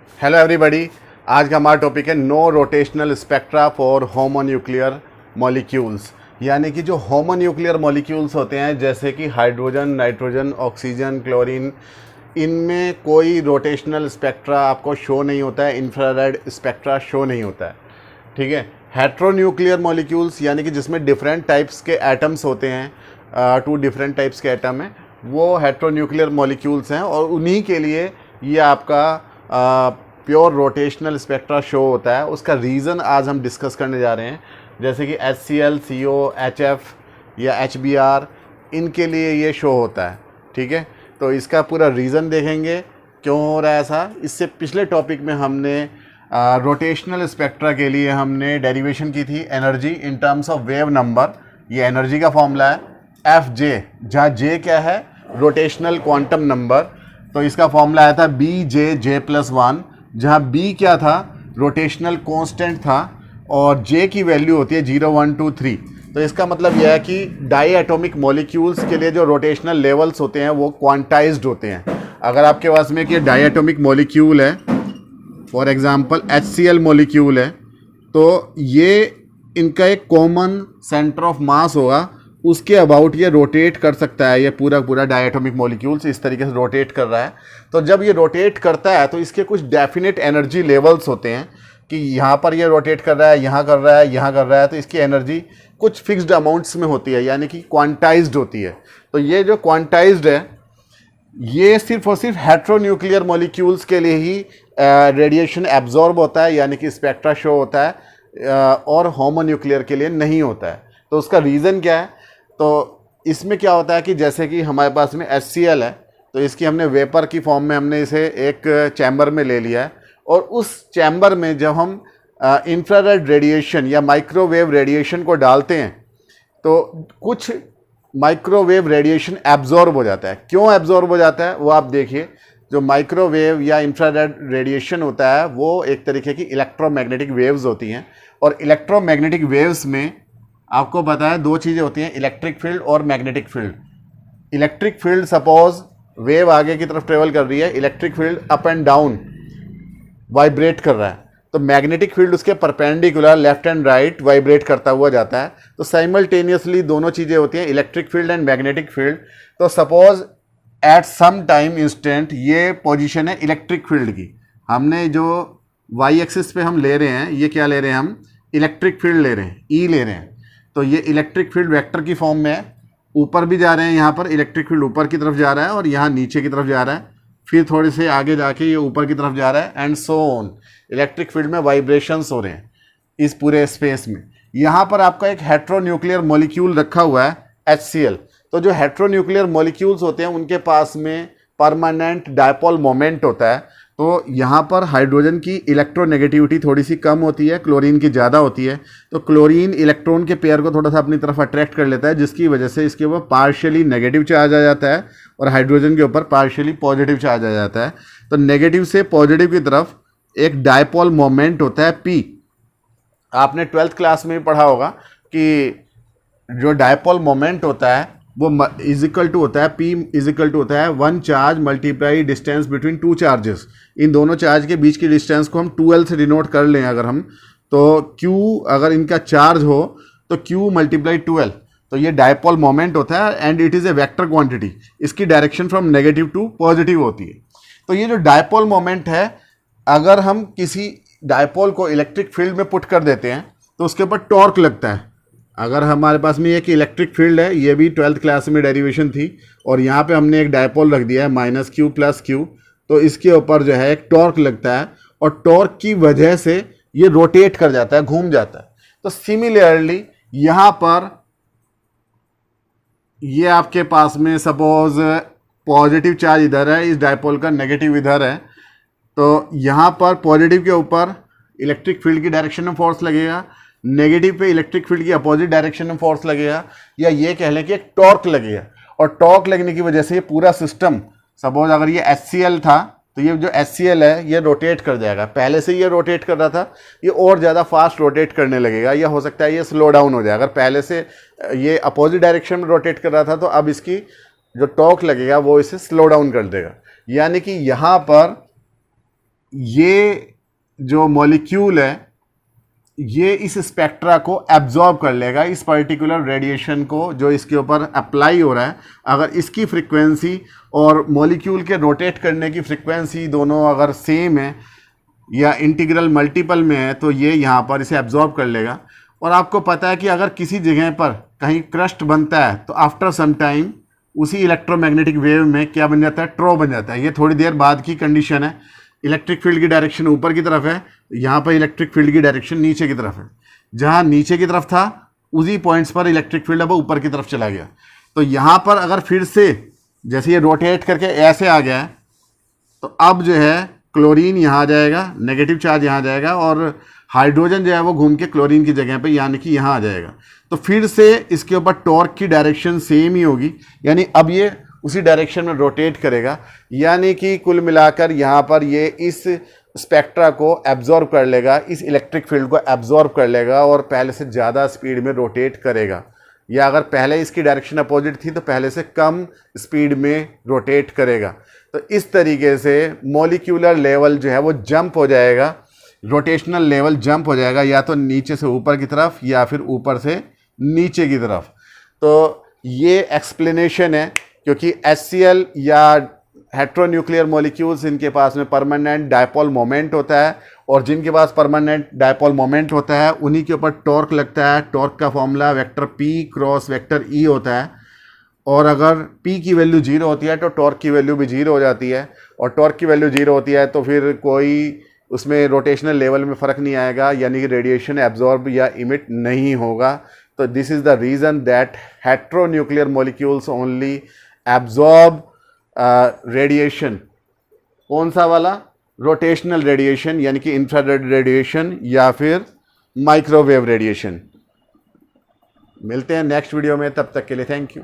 Hello everybody. आज का हमारा टॉपिक है no rotational spectra for homonuclear molecules. यानी कि जो होमोन्यूक्लियर मॉलिक्यूल्स होते हैं जैसे कि हाइड्रोजन, नाइट्रोजन, ऑक्सीजन, क्लोरीन, इनमें कोई रोटेशनल स्पेक्ट्रा आपको शो नहीं होता है, इंफ्रारेड स्पेक्ट्रा शो नहीं होता है। ठीक है। हेट्रोन्यूक्लियर मॉलिक्यूल्स यानी कि जिसमें डिफरेंट टाइप्स के एटम्स होते हैं, 2 डिफरेंट टाइप्स के एटम हैं, वो हेट्रोन्यूक्लियर मॉलिक्यूल्स हैं और उन्हीं के लिए ये आपका प्योर रोटेशनल स्पेक्ट्रा शो होता है। उसका रीज़न आज हम डिस्कस करने जा रहे हैं। जैसे कि HCl, CO, HF या HBr, इनके लिए ये शो होता है। ठीक है। तो इसका पूरा रीज़न देखेंगे क्यों हो रहा है ऐसा। इससे पिछले टॉपिक में हमने रोटेशनल स्पेक्ट्रा के लिए हमने डेरिवेशन की थी energy in terms of wave number. ये एनर्जी का फॉर्मूला है FJ, जहाँ J क्या है, रोटेशनल क्वांटम नंबर। तो इसका फॉर्मूला आया था BJ+1, जहाँ B क्या था, रोटेशनल कांस्टेंट था और J की वैल्यू होती है 0, 1, 2, 3। तो इसका मतलब यह है कि डाई एटॉमिक मॉलिक्यूल्स के लिए जो रोटेशनल लेवल्स होते हैं वो क्वांटाइज्ड होते हैं। अगर आपके पास में कि डाई एटॉमिक मॉलिक्यूल है, फॉर एग्जांपल HCl मॉलिक्यूल है, तो ये इनका एक कॉमन सेंटर ऑफ मास होगा, उसके अबाउट ये रोटेट कर सकता है। ये पूरा डायटोमिक मॉलिक्यूल्स इस तरीके से रोटेट कर रहा है। तो जब ये रोटेट करता है तो इसके कुछ डेफिनेट एनर्जी लेवल्स होते हैं कि यहाँ पर ये रोटेट कर रहा है, यहाँ कर रहा है, यहाँ कर रहा है, तो इसकी एनर्जी कुछ फिक्स्ड अमाउंट्स में होती है, यानी कि क्वांटाइज्ड होती है। तो ये जो क्वांटाइज्ड है ये सिर्फ और सिर्फ हेट्रोन्यूक्लियर मॉलिक्यूल्स के लिए ही रेडिएशन एब्जॉर्ब होता है, यानी कि स्पेक्ट्रा शो होता है, और होमोन्यूक्लियर के लिए नहीं होता है। तो उसका रीज़न क्या है? तो इसमें क्या होता है कि जैसे कि हमारे पास में HCl है, तो इसकी हमने वेपर की फॉर्म में हमने इसे एक चैम्बर में ले लिया है और उस चैम्बर में जब हम इंफ्रारेड रेडिएशन या माइक्रोवेव रेडिएशन को डालते हैं तो कुछ माइक्रोवेव रेडिएशन एब्जॉर्ब हो जाता है। क्यों एब्जॉर्ब हो जाता है वो आप देखिए। जो माइक्रोवेव या इंफ्रारेड रेडिएशन होता है वो एक तरीके की इलेक्ट्रोमैग्नेटिक वेव्स होती हैं और इलेक्ट्रोमैग्नेटिक वेव्स में आपको पता है 2 चीज़ें होती हैं, इलेक्ट्रिक फील्ड और magnetic field. Electric field, suppose wave आगे की तरफ ट्रेवल कर रही है, electric field up and down vibrate कर रहा है, तो मैग्नेटिक फील्ड उसके perpendicular left and right vibrate करता हुआ जाता है। तो साइमल्टेनियसली दोनों चीज़ें होती हैं, electric field and magnetic field. तो suppose at some time instant ये पोजीशन है इलेक्ट्रिक फील्ड की। हमने जो वाई एक्सिस पे हम ले रहे हैं, ये क्या ले रहे हैं, हम इलेक्ट्रिक फील्ड ले रहे हैं, E ले रहे हैं। तो ये इलेक्ट्रिक फील्ड वेक्टर की फॉर्म में है, ऊपर भी जा रहे हैं, यहाँ पर इलेक्ट्रिक फील्ड ऊपर की तरफ जा रहा है और यहाँ नीचे की तरफ जा रहा है, फिर थोड़े से आगे जाके ये ऊपर की तरफ जा रहा है and so on. Electric field में वाइब्रेशंस हो रहे हैं इस पूरे स्पेस में। यहाँ पर आपका एक हेट्रोन्यूक्लियर मॉलिक्यूल रखा हुआ है HCl। तो जो हेट्रोन्यूक्लियर मॉलिक्यूल्स होते हैं उनके पास में परमानेंट डायपोल मोमेंट होता है। तो यहाँ पर हाइड्रोजन की इलेक्ट्रोनेगेटिविटी थोड़ी सी कम होती है, क्लोरीन की ज़्यादा होती है। तो क्लोरीन इलेक्ट्रॉन के पेयर को थोड़ा सा अपनी तरफ अट्रैक्ट कर लेता है, जिसकी वजह से इसके ऊपर पार्शियली नेगेटिव चार्ज आ जाता है और हाइड्रोजन के ऊपर पार्शियली पॉजिटिव चार्ज आ जाता है। तो नेगेटिव से पॉजिटिव की तरफ एक डायपोल मोमेंट होता है P। आपने 12th क्लास में भी पढ़ा होगा कि जो डायपोल मोमेंट होता है वो इज इक्वल टू होता है, P इज इक्वल टू होता है 1 charge multiply distance between 2 charges. इन दोनों चार्ज के बीच की डिस्टेंस को हम 2L से डिनोट कर लें अगर हम, तो Q अगर इनका चार्ज हो तो Q मल्टीप्लाई 2L। तो ये डायपोल मोमेंट होता है and it is a vector quantity. इसकी direction from negative to positive होती है। तो ये जो डायपोल मोमेंट है, अगर हम किसी डायपोल को इलेक्ट्रिक फील्ड में पुट कर देते हैं तो उसके ऊपर टॉर्क लगता है। अगर हमारे पास में एक इलेक्ट्रिक फील्ड है, ये भी 12th क्लास में डेरिवेशन थी, और यहाँ पे हमने एक डायपोल रख दिया है -Q + Q, तो इसके ऊपर जो है एक टॉर्क लगता है और टॉर्क की वजह से ये रोटेट कर जाता है, घूम जाता है। तो सिमिलरली यहाँ पर ये आपके पास में सपोज पॉजिटिव चार्ज इधर है, इस डायपोल का नेगेटिव इधर है, तो यहाँ पर पॉजिटिव के ऊपर इलेक्ट्रिक फील्ड की डायरेक्शन में फोर्स लगेगा, नेगेटिव पे इलेक्ट्रिक फील्ड की अपोजिट डायरेक्शन में फोर्स लगेगा, या ये कह लें कि एक टॉर्क लगेगा। और टॉर्क लगने की वजह से ये पूरा सिस्टम, सपोज अगर ये HCl था तो ये जो HCl है ये रोटेट कर जाएगा। पहले से ये रोटेट कर रहा था, ये और ज़्यादा फास्ट रोटेट करने लगेगा, या हो सकता है ये स्लो डाउन हो जाए। अगर पहले से ये अपोजिट डायरेक्शन में रोटेट कर रहा था तो अब इसकी जो टॉर्क लगेगा वो इसे स्लो डाउन कर देगा। यानी कि यहाँ पर ये जो मॉलिक्यूल है ये इस स्पेक्ट्रा को एब्जॉर्ब कर लेगा, इस पर्टिकुलर रेडिएशन को जो इसके ऊपर अप्लाई हो रहा है। अगर इसकी फ्रीक्वेंसी और मॉलिक्यूल के रोटेट करने की फ्रीक्वेंसी दोनों अगर सेम है या इंटीग्रल मल्टीपल में है तो ये यहाँ पर इसे एब्जॉर्ब कर लेगा। और आपको पता है कि अगर किसी जगह पर कहीं क्रस्ट बनता है तो आफ्टर सम टाइम उसी इलेक्ट्रोमैग्नेटिक वेव में क्या बन जाता है, ट्रो बन जाता है। ये थोड़ी देर बाद की कंडीशन है। इलेक्ट्रिक फील्ड की डायरेक्शन ऊपर की तरफ है, यहाँ पर इलेक्ट्रिक फील्ड की डायरेक्शन नीचे की तरफ है। जहाँ नीचे की तरफ था उसी पॉइंट्स पर इलेक्ट्रिक फील्ड अब ऊपर की तरफ चला गया। तो यहाँ पर अगर फिर से जैसे ये रोटेट करके ऐसे आ गया है तो अब जो है क्लोरीन यहाँ आ जाएगा, नेगेटिव चार्ज यहाँ आ जाएगा और हाइड्रोजन जो है वो घूम के क्लोरीन की जगह पे यानी कि यहाँ आ जाएगा। तो फिर से इसके ऊपर टॉर्क की डायरेक्शन सेम ही होगी, यानी अब ये उसी डायरेक्शन में रोटेट करेगा। यानी कि कुल मिलाकर यहाँ पर ये इस स्पेक्ट्रा को एब्जॉर्ब कर लेगा, इस इलेक्ट्रिक फील्ड को एब्जॉर्ब कर लेगा और पहले से ज़्यादा स्पीड में रोटेट करेगा। या अगर पहले इसकी डायरेक्शन अपोजिट थी तो पहले से कम स्पीड में रोटेट करेगा। तो इस तरीके से मॉलिक्यूलर लेवल जो है वो जंप हो जाएगा, रोटेशनल लेवल जंप हो जाएगा, या तो नीचे से ऊपर की तरफ या फिर ऊपर से नीचे की तरफ। तो ये एक्सप्लेनेशन है, क्योंकि HCl या हेट्रोन्यूक्लियर मॉलिक्यूल्स इनके पास में परमानेंट डायपोल मोमेंट होता है और जिनके पास परमानेंट डायपोल मोमेंट होता है उन्हीं के ऊपर टॉर्क लगता है। टॉर्क का formula vector P cross vector E होता है और अगर P की वैल्यू 0 होती है तो टॉर्क की वैल्यू भी 0 हो जाती है और टॉर्क की वैल्यू 0 होती है तो फिर कोई उसमें रोटेशनल लेवल में फ़र्क नहीं आएगा, यानी कि रेडिएशन एब्जॉर्ब या इमिट नहीं होगा। तो this is the reason that heteronuclear molecules only absorb radiation. कौन सा वाला? रोटेशनल रेडिएशन, यानी कि इंफ्रारेड रेडिएशन या फिर माइक्रोवेव रेडिएशन। मिलते हैं नेक्स्ट वीडियो में, तब तक के लिए थैंक यू।